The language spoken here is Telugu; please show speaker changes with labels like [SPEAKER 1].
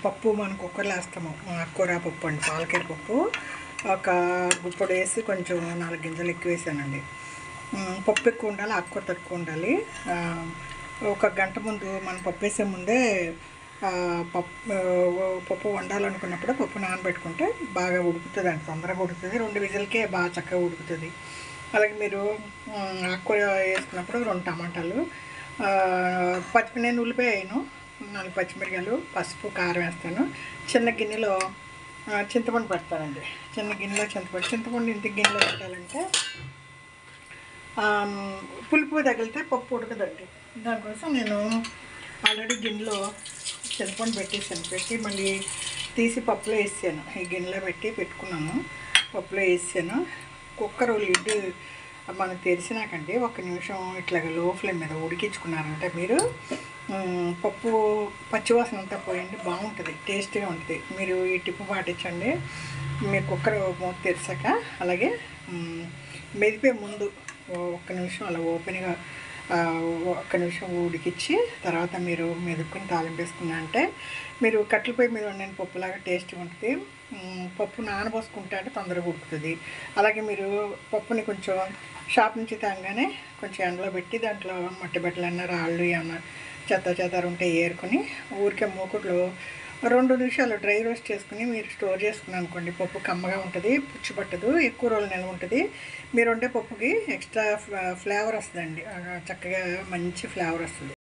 [SPEAKER 1] పప్పు మనం కుక్కర్లో వేస్తాము. ఆకుకూర పప్పు అండి, పాలకూర పప్పు. ఒక గుప్పుడు వేసి కొంచెం 4 గింజలు ఎక్కువ వేసానండి. పప్పు ఎక్కువ ఉండాలి, ఆకుకూర తక్కువ ఉండాలి. ఒక గంట ముందు మనం పప్పు వేసే ముందే పప్పు వండాలనుకున్నప్పుడు పప్పు నానబెట్టుకుంటే బాగా ఉడుకుతుంది అండి, తొందరగా ఉడుకుతుంది. 2 విజిల్కే బాగా చక్కగా ఉడుకుతుంది. అలాగే మీరు ఆకుకూర వేసుకున్నప్పుడు 2 టమాటాలు, నేను ఉల్లిపాయ వేయను, 4 పచ్చిమిరకాయలు, పసుపు, కారం వేస్తాను. చిన్న గిన్నెలో చింతపండు పెడతానండి. చిన్న గిన్నెలో చింతపండు ఇంత గిన్నెలో పెట్టాలంటే పులుపు తగిలితే పప్పు ఉడకదండి. దానికోసం నేను ఆల్రెడీ గిన్నెలో చింతపండు పెట్టి మళ్ళీ తీసి పప్పులో వేసాను. ఈ గిన్నెలో పెట్టుకున్నాను, పప్పులో వేసాను. కుక్కర్ లిడ్ మనకు తెలిసినాకండి 1 నిమిషం ఇట్లాగ లో ఫ్లేమ్ మీద ఉడికించుకున్నారంటే మీరు పప్పు పచ్చివాసన అంతా పోయింది, బాగుంటుంది, టేస్టీగా ఉంటుంది. మీరు ఈ టిప్పు పాటించండి. మీ కుక్కర్ మూత తెరిచాక అలాగే మెదిపే ముందు 1 నిమిషం అలా ఓపెన్గా 1 నిమిషం ఉడికించి తర్వాత మీరు మెదుపుకుని తాలింపు వేసుకున్నా అంటే మీరు కట్టెల పొయ్యి మీద వండిన పప్పులాగా టేస్ట్గా ఉంటుంది. పప్పు నానబోసుకుంటే అంటే తొందరగా ఉడుకుతుంది. అలాగే మీరు పప్పుని కొంచెం షాప్ నుంచి తేగానే కొంచెం ఎండలో పెట్టి దాంట్లో మట్టి బట్టలన్నా రాళ్ళు ఏమన్నా చెత్త ఉంటే ఏరుకొని ఊరికే మూకుట్లో 2 నిమిషాలు డ్రై రోస్ట్ చేసుకుని మీరు స్టోర్ చేసుకున్నాను అనుకోండి, పప్పు కమ్మగా ఉంటుంది, పుచ్చు పట్టదు, ఎక్కువ రోజులు నిల్వ ఉంటుంది. మీరు వండే పప్పుకి ఎక్స్ట్రా ఫ్లేవర్ వస్తుందండి, చక్కగా మంచి ఫ్లేవర్ వస్తుంది.